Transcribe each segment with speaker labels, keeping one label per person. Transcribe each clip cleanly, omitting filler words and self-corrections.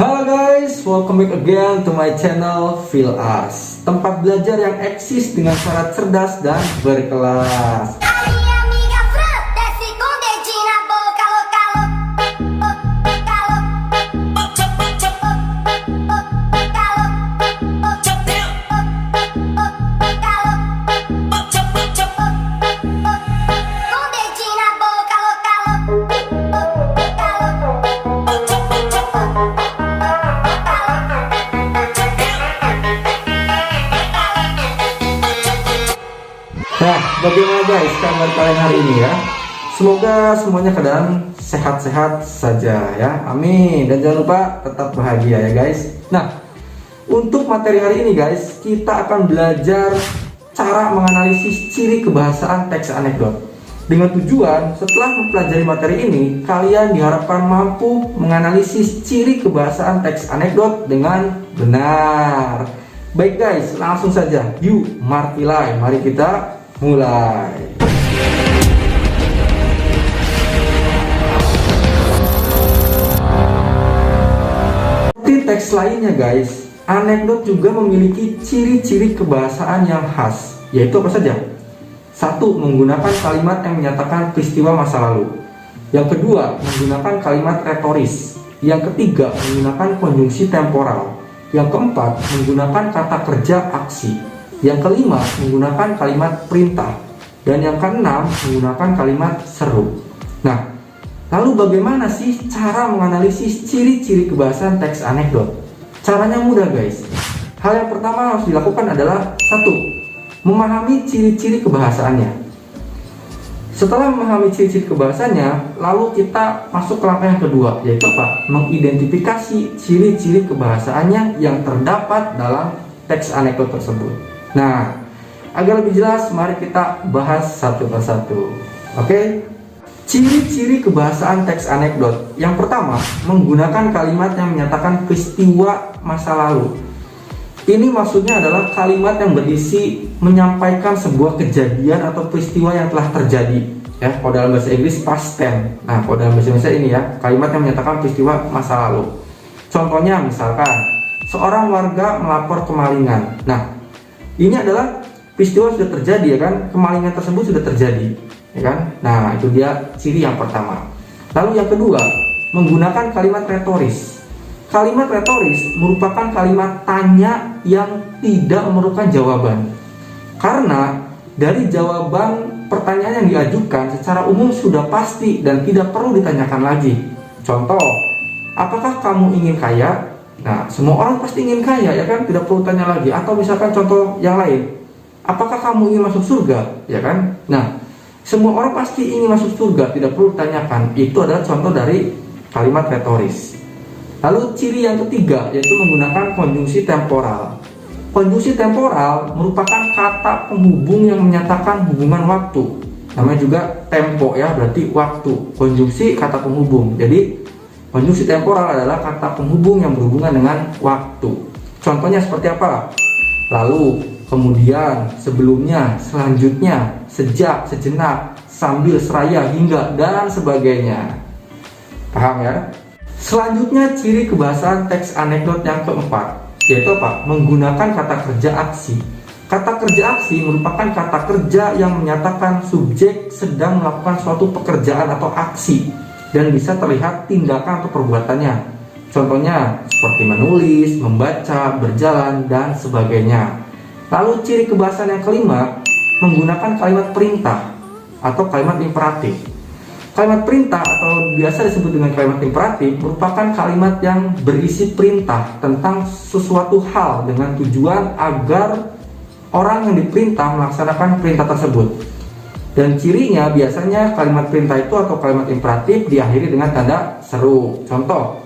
Speaker 1: Halo guys, welcome back again to my channel Feel Us, tempat belajar yang eksis dengan cara cerdas dan berkelas. Nah, bagaimana guys kabar kalian hari ini ya? Semoga semuanya keadaan sehat-sehat saja ya, amin. Dan jangan lupa tetap bahagia ya guys. Nah, untuk materi hari ini guys, kita akan belajar cara menganalisis ciri kebahasaan teks anekdot. Dengan tujuan setelah mempelajari materi ini, kalian diharapkan mampu menganalisis ciri kebahasaan teks anekdot dengan benar. Baik guys, langsung saja, yuk martilai, mari kita mulai. Seperti teks lainnya guys, anekdot juga memiliki ciri-ciri kebahasaan yang khas, yaitu apa saja? Satu, menggunakan kalimat yang menyatakan peristiwa masa lalu. Yang kedua, menggunakan kalimat retoris. Yang ketiga, menggunakan konjungsi temporal. Yang keempat, menggunakan kata kerja aksi. Yang kelima, menggunakan kalimat perintah. Dan yang keenam, menggunakan kalimat seru. Nah, lalu bagaimana sih cara menganalisis ciri-ciri kebahasaan teks anekdot? Caranya mudah guys. Hal yang pertama harus dilakukan adalah satu, memahami ciri-ciri kebahasaannya. Setelah memahami ciri-ciri kebahasaannya, lalu kita masuk ke langkah yang kedua, yaitu apa? Mengidentifikasi ciri-ciri kebahasaannya yang terdapat dalam teks anekdot tersebut. Nah, agar lebih jelas, mari kita bahas satu persatu. Oke? Ciri-ciri kebahasaan teks anekdot. Yang pertama, menggunakan kalimat yang menyatakan peristiwa masa lalu. Ini maksudnya adalah kalimat yang berisi menyampaikan sebuah kejadian atau peristiwa yang telah terjadi. Ya, kalau dalam bahasa Inggris past tense. Nah, kalau dalam bahasa Indonesia ini ya, kalimat yang menyatakan peristiwa masa lalu. Contohnya misalkan, seorang warga melapor kemalingan. Nah, ini adalah peristiwa sudah terjadi ya kan, kemalingan tersebut sudah terjadi ya kan. Nah, itu dia ciri yang pertama. Lalu yang kedua, menggunakan kalimat retoris. Kalimat retoris merupakan kalimat tanya yang tidak memerlukan jawaban. Karena dari jawaban pertanyaan yang diajukan secara umum sudah pasti dan tidak perlu ditanyakan lagi. Contoh, apakah kamu ingin kaya? Nah, semua orang pasti ingin kaya ya kan, tidak perlu tanya lagi. Atau misalkan contoh yang lain, apakah kamu ingin masuk surga? Ya kan? Nah, semua orang pasti ingin masuk surga, tidak perlu ditanyakan. Itu adalah contoh dari kalimat retoris. Lalu ciri yang ketiga, yaitu menggunakan konjungsi temporal. Konjungsi temporal merupakan kata penghubung yang menyatakan hubungan waktu. Namanya juga tempo ya, berarti waktu. Konjungsi kata penghubung. Jadi konjungsi temporal adalah kata penghubung yang berhubungan dengan waktu. Contohnya seperti apa? Lalu, kemudian, sebelumnya, selanjutnya, sejak, sejenak, sambil, seraya, hingga, dan sebagainya. Paham ya? Selanjutnya, ciri kebahasaan teks anekdot yang keempat, yaitu apa? Menggunakan kata kerja aksi. Kata kerja aksi merupakan kata kerja yang menyatakan subjek sedang melakukan suatu pekerjaan atau aksi dan bisa terlihat tindakan atau perbuatannya. Contohnya seperti menulis, membaca, berjalan, dan sebagainya. Lalu ciri kebahasaan yang kelima, menggunakan kalimat perintah atau kalimat imperatif. Kalimat perintah atau biasa disebut dengan kalimat imperatif merupakan kalimat yang berisi perintah tentang sesuatu hal dengan tujuan agar orang yang diperintah melaksanakan perintah tersebut. Dan cirinya biasanya kalimat perintah itu atau kalimat imperatif diakhiri dengan tanda seru. Contoh,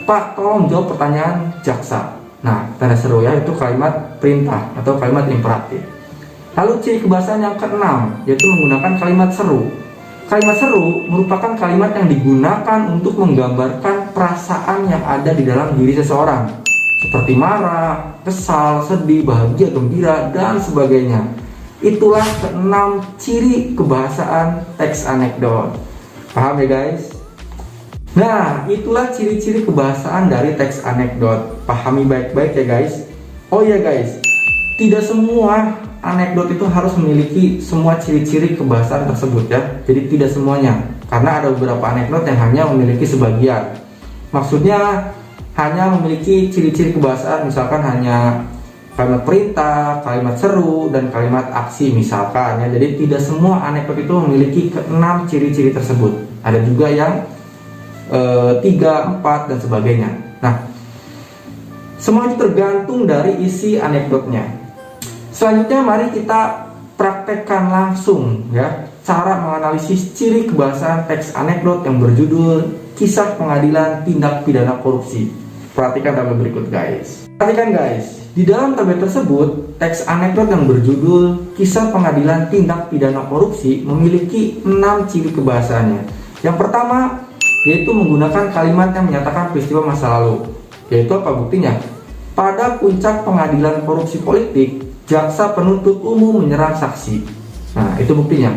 Speaker 1: Pak, tolong jawab pertanyaan jaksa. Nah, tanda seru ya, itu kalimat perintah atau kalimat imperatif. Lalu ciri kebahasaan yang keenam, yaitu menggunakan kalimat seru. Kalimat seru merupakan kalimat yang digunakan untuk menggambarkan perasaan yang ada di dalam diri seseorang, seperti marah, kesal, sedih, bahagia, gembira, dan sebagainya. Itulah keenam ciri kebahasaan teks anekdot. Paham ya guys? Nah, itulah ciri-ciri kebahasaan dari teks anekdot. Pahami baik-baik ya guys. Oh ya guys, tidak semua anekdot itu harus memiliki semua ciri-ciri kebahasaan tersebut ya. Jadi tidak semuanya, karena ada beberapa anekdot yang hanya memiliki sebagian. Maksudnya hanya memiliki ciri-ciri kebahasaan, misalkan hanya kalimat perintah, kalimat seru, dan kalimat aksi misalkan ya. Jadi tidak semua anekdot itu memiliki keenam ciri-ciri tersebut. Ada juga yang 3, 4 dan sebagainya. Nah, semua itu tergantung dari isi anekdotnya. Selanjutnya mari kita praktekkan langsung ya cara menganalisis ciri kebahasaan teks anekdot yang berjudul Kisah Pengadilan Tindak Pidana Korupsi. Perhatikan tabel berikut guys. Perhatikan guys, di dalam tabel tersebut teks anekdot yang berjudul Kisah Pengadilan Tindak Pidana Korupsi memiliki 6 ciri kebahasaannya. Yang pertama yaitu menggunakan kalimat yang menyatakan peristiwa masa lalu. Yaitu apa buktinya? Pada puncak pengadilan korupsi politik, jaksa penuntut umum menyerang saksi. Nah, itu buktinya.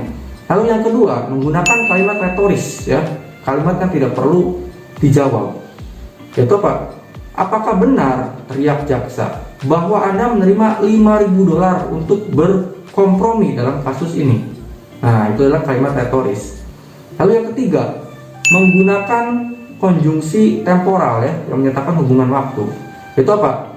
Speaker 1: Lalu yang kedua, menggunakan kalimat retoris ya. Kalimat yang tidak perlu dijawab. Yaitu apa? Apakah benar, teriak jaksa, bahwa Anda menerima $5.000 untuk berkompromi dalam kasus ini? Nah, itu adalah kalimat retoris. Lalu yang ketiga, menggunakan konjungsi temporal ya, yang menyatakan hubungan waktu. Itu apa?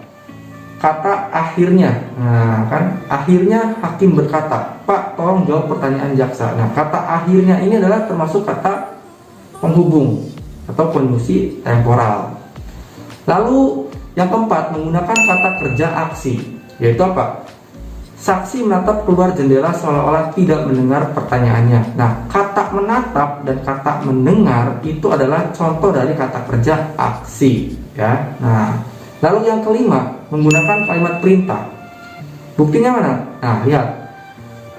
Speaker 1: Kata akhirnya. Nah, kan akhirnya hakim berkata, "Pak, tolong jawab pertanyaan jaksa." Nah, kata akhirnya ini adalah termasuk kata penghubung atau konjungsi temporal. Lalu yang keempat, menggunakan kata kerja aksi. Yaitu apa? Saksi menatap keluar jendela seolah-olah tidak mendengar pertanyaannya. Nah, kata menatap dan kata mendengar itu adalah contoh dari kata kerja aksi ya. Nah, lalu yang kelima, menggunakan kalimat perintah. Buktinya mana? Nah, lihat.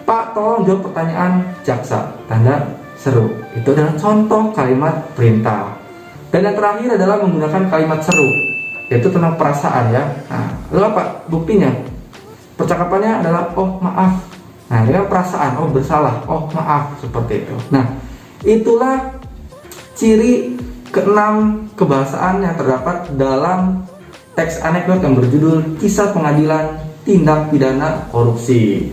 Speaker 1: "Pak, tolong jawab pertanyaan jaksa." Tanda seru. Itu adalah contoh kalimat perintah. Dan yang terakhir adalah menggunakan kalimat seru, yaitu tentang perasaan ya. Nah, lalu apa buktinya? Percakapannya adalah "oh maaf." Nah, ini kan perasaan, "oh bersalah", "oh maaf", seperti itu. Nah, itulah ciri keenam kebahasaan yang terdapat dalam teks anekdot yang berjudul Kisah Pengadilan Tindak Pidana Korupsi.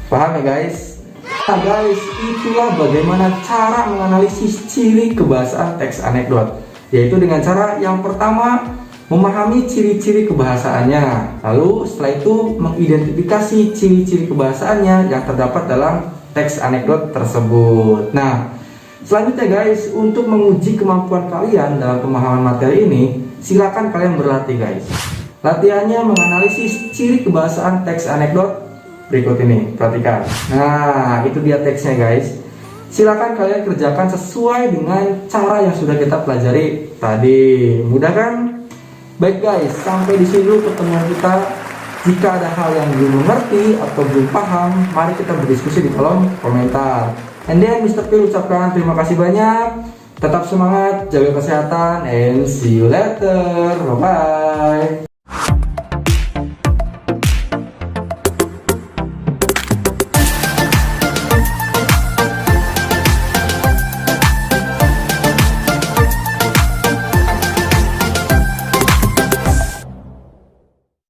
Speaker 1: Paham ya guys? Nah guys, itulah bagaimana cara menganalisis ciri kebahasaan teks anekdot, yaitu dengan cara yang pertama, memahami ciri-ciri kebahasaannya. Lalu setelah itu mengidentifikasi ciri-ciri kebahasaannya yang terdapat dalam teks anekdot tersebut. Nah, selanjutnya guys, untuk menguji kemampuan kalian dalam pemahaman materi ini, silakan kalian berlatih guys. Latihannya menganalisis ciri kebahasaan teks anekdot berikut ini. Perhatikan. Nah, itu dia teksnya guys. Silakan kalian kerjakan sesuai dengan cara yang sudah kita pelajari tadi. Mudah kan? Baik guys, sampai di sini dulu pertemuan kita. Jika ada hal yang belum mengerti atau belum paham, mari kita berdiskusi di kolom komentar. And then Mr. P ucapkan terima kasih banyak. Tetap semangat, jaga kesehatan, and see you later. Bye bye.